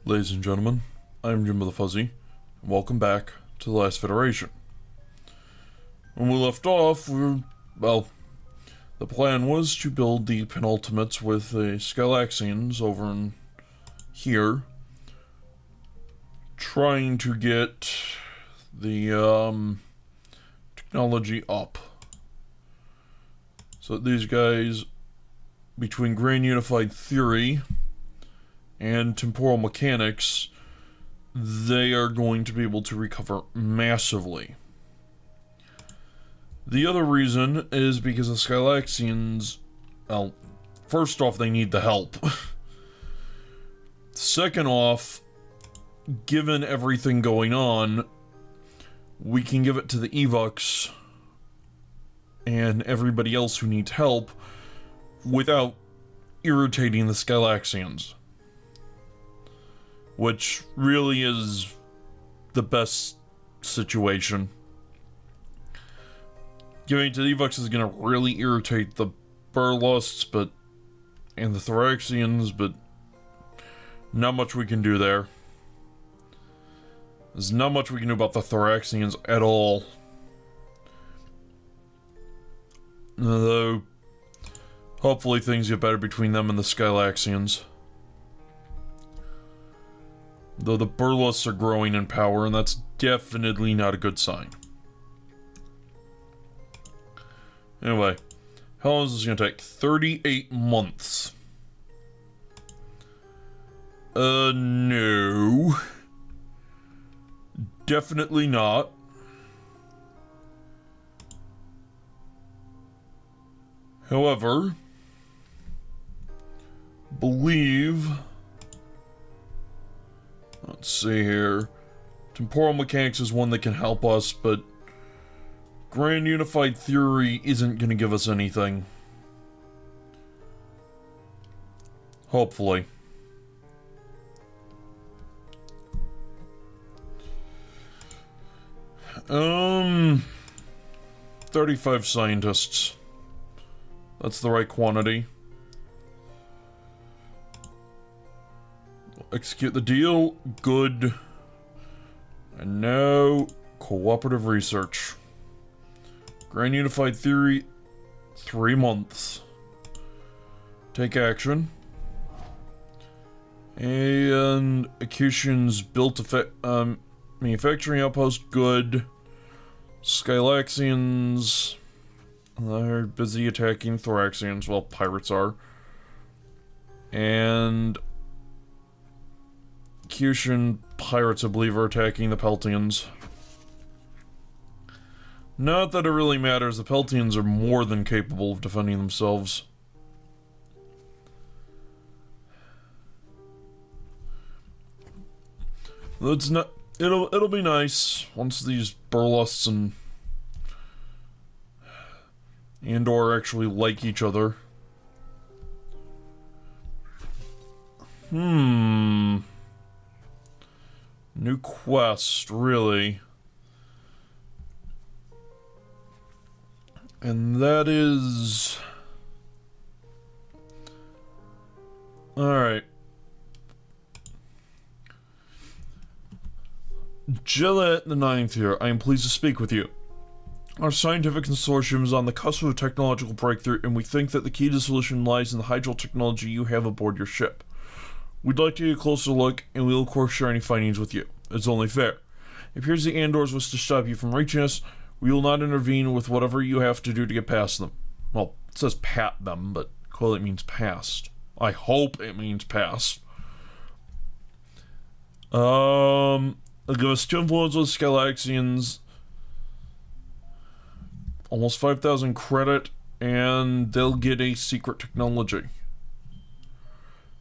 Ladies and gentlemen, I'm Jim the Fuzzy, and welcome back to the last Federation. When we left off, the plan was to build the penultimates with the Skylaxians over in here, trying to get the technology up. So these guys, between Grand Unified Theory and temporal mechanics, they are going to be able to recover massively. The other reason is because the Skylaxians, well, first off, they need the help. Second off, given everything going on, we can give it to the Evux and everybody else who needs help without irritating the Skylaxians. Which really is the best situation. Giving it to the Evux is going to really irritate the Burlusts and the Thoraxians, but not much we can do there. There's not much we can do about the Thoraxians at all. Although, hopefully things get better between them and the Skylaxians. Though the Burlusts are growing in power, and that's definitely not a good sign. Anyway, how long is this going to take? 38 months. No. Definitely not. However, believe... Let's see here. Temporal mechanics is one that can help us, but Grand Unified Theory isn't going to give us anything. Hopefully. Um, 35 scientists. That's the right quantity. Execute the deal. Good. And now, cooperative research. Grand Unified Theory, 3 months. Take action. And Acution's built manufacturing outpost, good. Skylaxians, they're busy attacking Thoraxians, well, pirates are. And Acution pirates, I believe, are attacking the Peltians. Not that it really matters, the Peltians are more than capable of defending themselves. It's not, it'll be nice once these Burlusts and Andor actually like each other. New quest, really. And that is... Alright. Gillette the Ninth here. I am pleased to speak with you. Our scientific consortium is on the cusp of a technological breakthrough, and we think that the key to the solution lies in the hydro technology you have aboard your ship. We'd like to get a closer look, and we'll of course share any findings with you. It's only fair. It appears the Andors wish to stop you from reaching us. We will not intervene with whatever you have to do to get past them. Well, it says pat them, but clearly it means past. I hope it means past. It'll give us 2 influence with Skylaxians. Almost 5,000 credit, and they'll get a secret technology.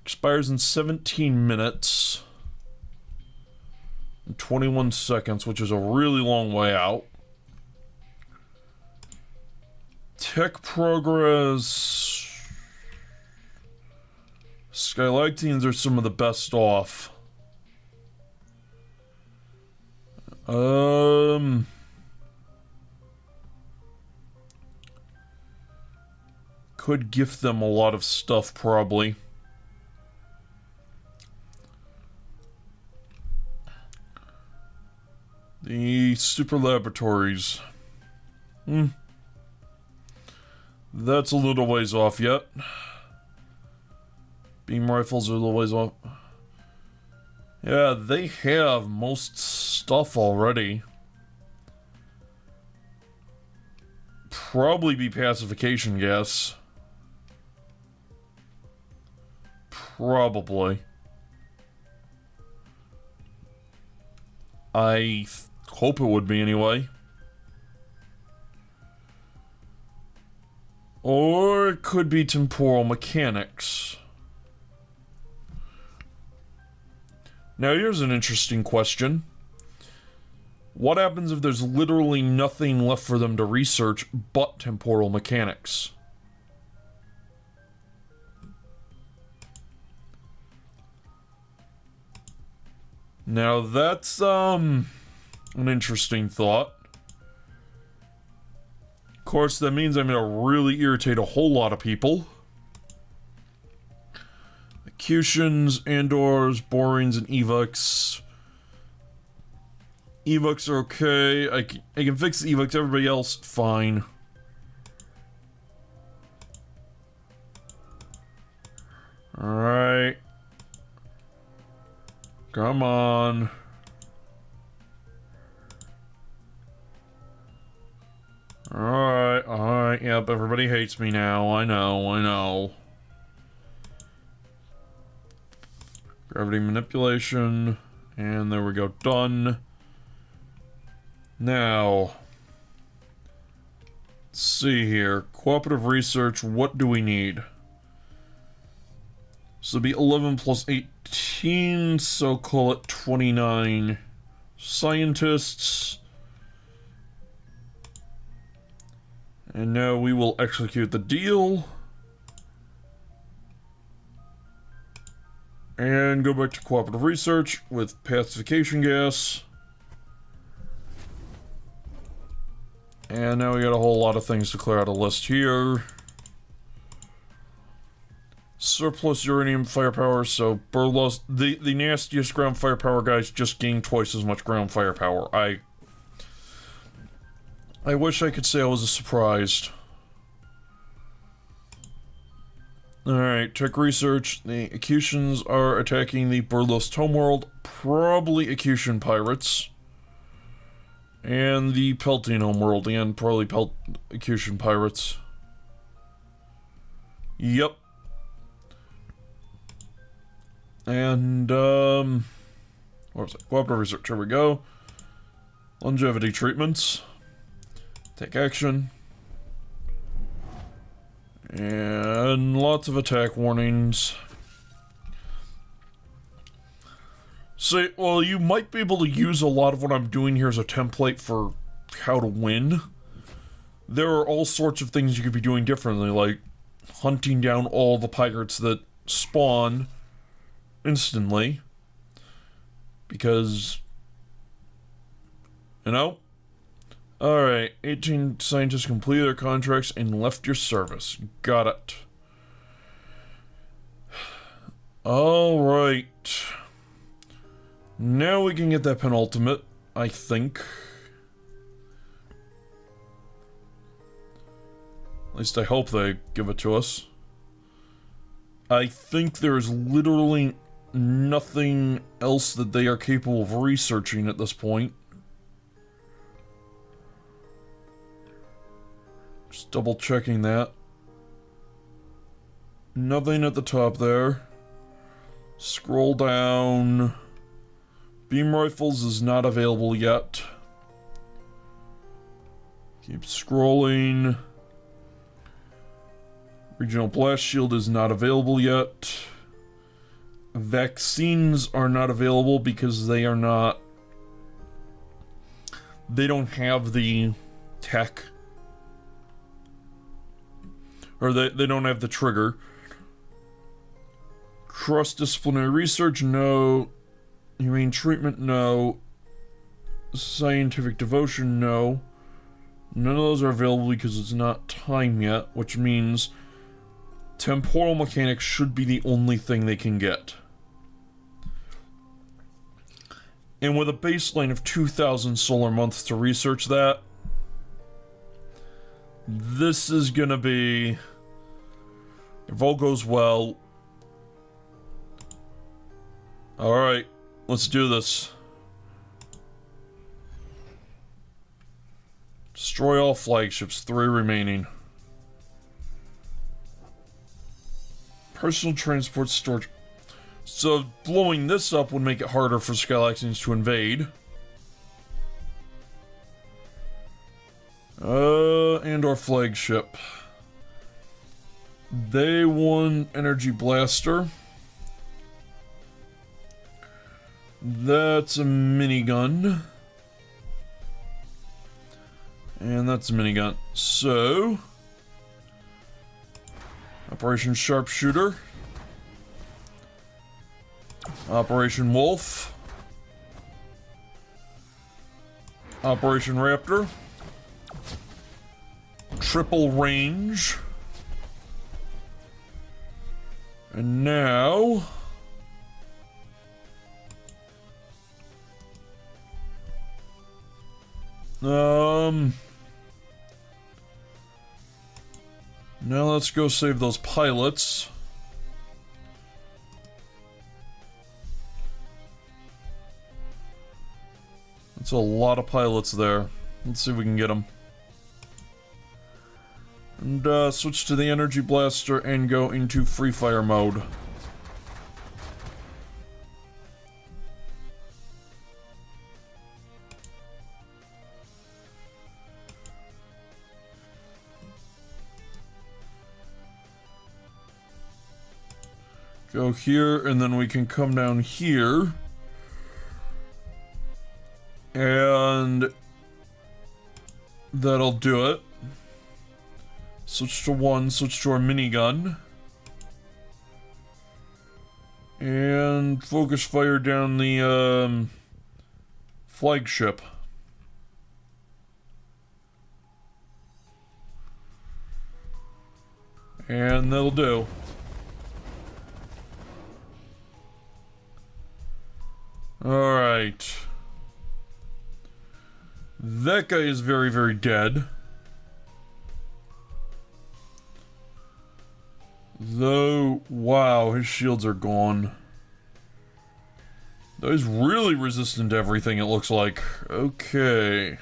Expires in 17 minutes. And 21 seconds, which is a really long way out. Tech progress. Skylaxians are some of the best off. Could gift them a lot of stuff, probably. The super laboratories. That's a little ways off yet. Beam rifles are a little ways off. Yeah, they have most stuff already. Probably be pacification gas. Probably. I hope it would be anyway. Or it could be temporal mechanics. Now here's an interesting question. What happens if there's literally nothing left for them to research but temporal mechanics? Now that's, an interesting thought. Of course, that means I'm gonna really irritate a whole lot of people. Executions, Andors, Borings, and Evox. Evox are okay. I can fix the Evox. Everybody else, fine. Alright. Come on. Alright, yep, everybody hates me now. I know. Gravity manipulation. And there we go, done. Now, let's see here. Cooperative research, what do we need? So it'll be 11 plus 18, so call it 29 scientists. And now we will execute the deal. And go back to cooperative research with pacification gas. And now we got a whole lot of things to clear out a list here. Surplus uranium firepower, so Burlos, the nastiest ground firepower guys just gain twice as much ground firepower. I wish I could say I was surprised. Alright, tech research. The Executions are attacking the Burlos homeworld, probably Execution pirates. And the Peltian homeworld, and probably Execution pirates. Yep. And, what was it? Cooperative research, here we go. Longevity treatments. Take action. And lots of attack warnings. So, well, you might be able to use a lot of what I'm doing here as a template for how to win. There are all sorts of things you could be doing differently, like hunting down all the pirates that spawn instantly. Because, you know? Alright, 18 scientists completed their contracts and left your service. Got it. Alright. Now we can get that penultimate, I think. At least I hope they give it to us. I think there's literally nothing else that they are capable of researching at this point. Just double checking that. Nothing at the top there. Scroll down. Beam rifles is not available yet. Keep scrolling. Regional blast shield is not available yet. Vaccines are not available because they are not... They don't have the tech. Or they don't have the trigger. Cross-disciplinary research, no. Humane treatment, no. Scientific devotion, no. None of those are available because it's not time yet, which means temporal mechanics should be the only thing they can get. And with a baseline of 2,000 solar months to research that, this is gonna be, if all goes well. Alright, let's do this. Destroy all flagships, 3 remaining. Personal transport storage. So blowing this up would make it harder for Skylaxians to invade. And our flagship. They won energy blaster. That's a minigun. And that's a minigun. So Operation Sharpshooter. Operation Wolf. Operation Raptor. Triple range. And now now let's go save those pilots. That's a lot of pilots there. Let's see if we can get them. And switch to the energy blaster and go into free fire mode. Go here, and then we can come down here. And that'll do it. Switch to 1, switch to our minigun. And focus fire down the flagship. And that'll do. Alright. That guy is very, very dead. Though, wow, his shields are gone. Though he's really resistant to everything, it looks like. Okay.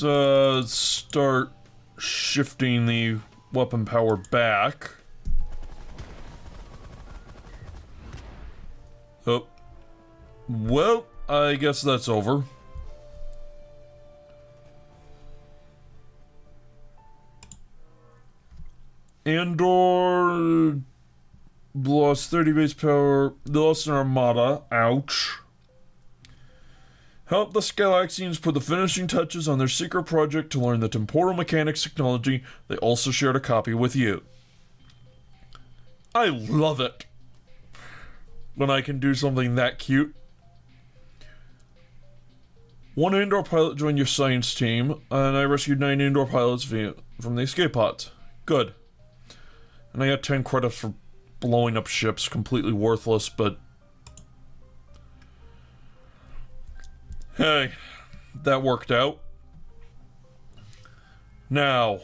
Let's start shifting the weapon power back. Oh. Well, I guess that's over. Andor lost 30 base power. They lost an armada. Ouch. Help the Skylaxians put the finishing touches on their secret project to learn the temporal mechanics technology. They also shared a copy with you. I love it when I can do something that cute. One Andor pilot joined your science team, and I rescued 9 Andor pilots from the escape pods. Good. And I got 10 credits for blowing up ships, completely worthless, but hey, that worked out. Now,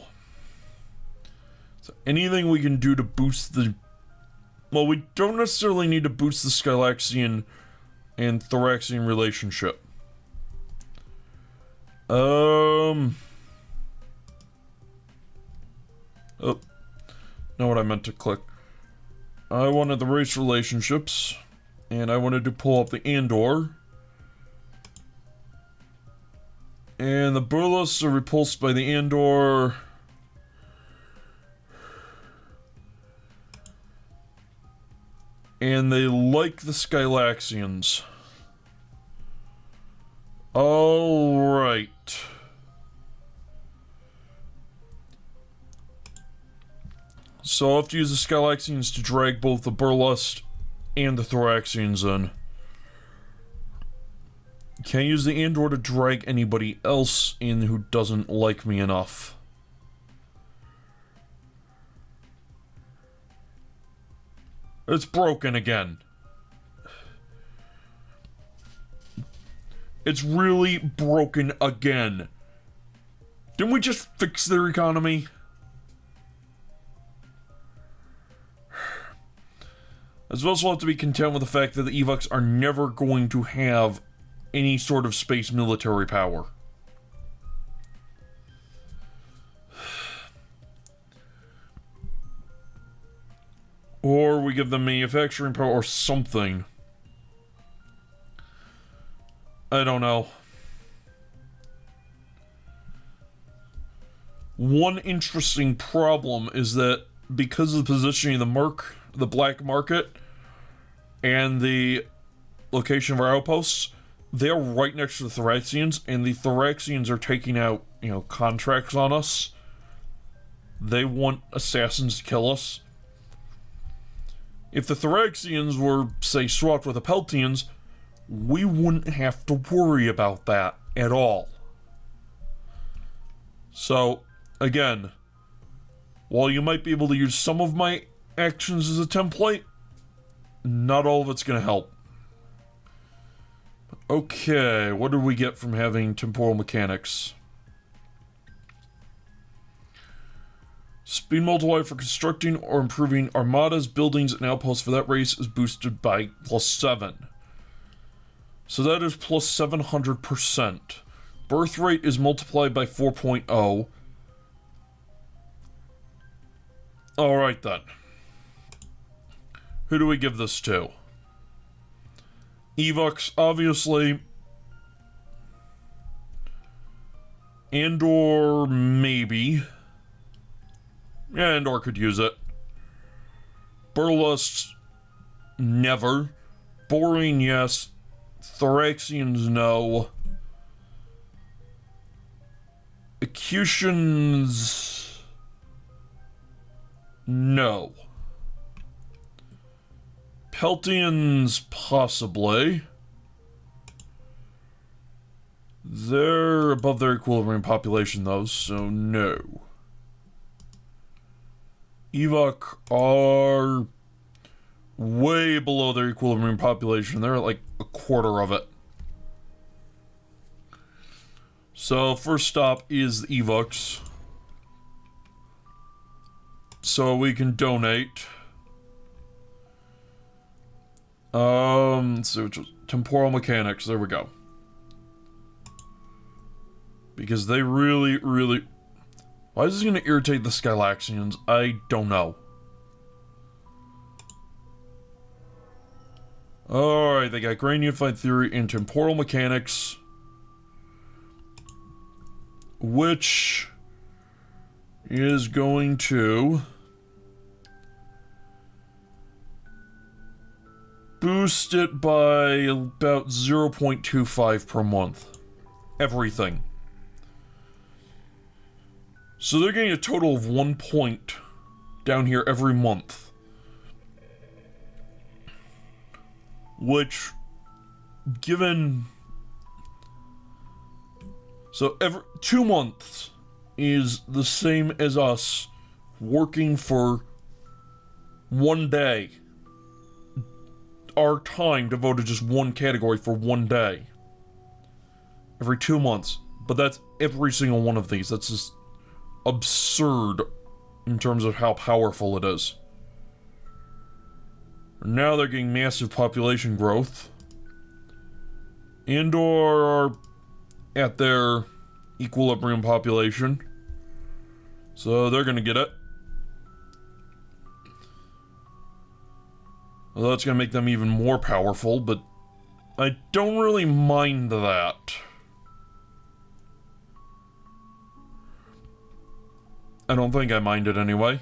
so anything we can do to boost the... Well, we don't necessarily need to boost the Skylaxian and Thoraxian relationship. Oh, not what I meant to click. I wanted the race relationships, and I wanted to pull up the Andor. And the Burles are repulsed by the Andor. And they like the Skylaxians. Alright. So I'll have to use the Skylaxians to drag both the Burles and the Thoraxians in. Can't use the Andor to drag anybody else in who doesn't like me enough. It's broken again. It's really broken again. Didn't we just fix their economy? As well, also have to be content with the fact that the Evox are never going to have any sort of space military power. Or we give them manufacturing power or something. I don't know. One interesting problem is that because of the positioning of the black market, and the location of our outposts, they're right next to the Skylaxians, and the Skylaxians are taking out, contracts on us. They want assassins to kill us. If the Skylaxians were, say, swapped with the Peltians, we wouldn't have to worry about that at all. So, again, while you might be able to use some of my actions as a template, not all of it's going to help. Okay, what do we get from having temporal mechanics? Speed multiplier for constructing or improving armadas, buildings, and outposts for that race is boosted by +7. So that is plus 700%. Birth rate is multiplied by 4.0. Alright then. Who do we give this to? Evox, obviously. Andor, maybe. Yeah, Andor could use it. Burlust, never. Boring, yes. Thoraxians, no. Ecutions, no. Peltians, possibly. They're above their equilibrium population, though, so no. Evok are way below their equilibrium population. They're at like a quarter of it. So, first stop is the Evox. So we can donate. Let's see, which was temporal mechanics. There we go. Because they really... Why is this going to irritate the Skylaxians? I don't know. Alright, they got Grand Unified Theory and temporal mechanics. Which is going to boost it by about 0.25 per month. Everything. So they're getting a total of 1 point down here every month. Which, given... So every 2 months is the same as us working for 1 day. Our time devoted to just one category for 1 day. Every 2 months. But that's every single one of these. That's just absurd in terms of how powerful it is. Now they're getting massive population growth. Andor are at their equilibrium population. So they're gonna get it. Well, that's gonna make them even more powerful, but I don't really mind that. I don't think I mind it anyway.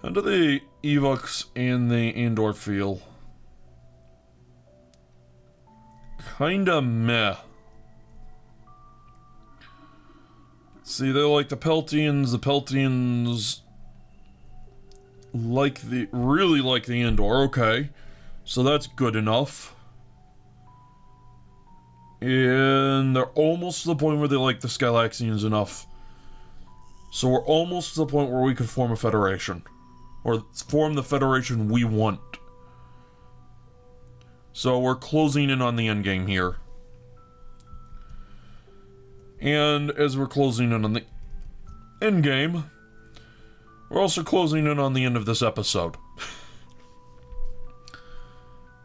How do the Evox and the Andor feel? Kinda meh. See, they're like the Peltians. The Peltians really like the Andor. Okay, so that's good enough. And they're almost to the point where they like the Skylaxians enough. So we're almost to the point where we could form a federation. or form the federation we want. So we're closing in on the endgame here. And as we're closing in on the endgame, we're also closing in on the end of this episode.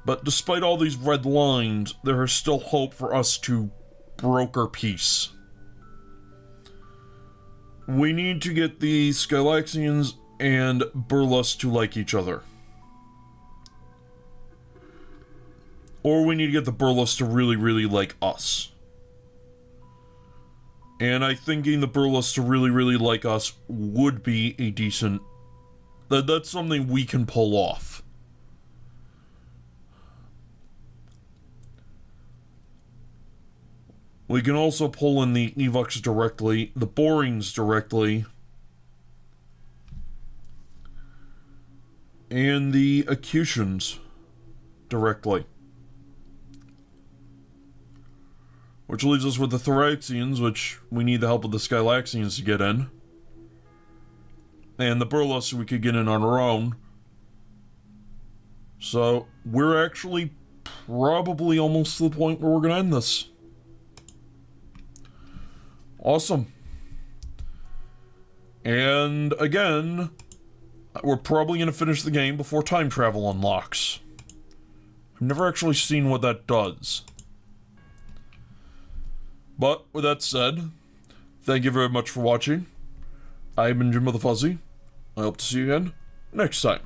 But despite all these red lines, there is still hope for us to broker peace. We need to get the Skylaxians and Burles to like each other. Or we need to get the Burles to really, really like us. And I think getting the Burles to really, really like us would be a decent... That's something we can pull off. We can also pull in the Evox directly, the Borings directly, and the Acutians directly. Which leaves us with the Thoraxians, which we need the help of the Skylaxians to get in. And the Burles we could get in on our own. So, we're actually probably almost to the point where we're going to end this. Awesome. And again, we're probably going to finish the game before time travel unlocks. I've never actually seen what that does. But with that said, thank you very much for watching. I've been Jim with the Fuzzy. I hope to see you again next time.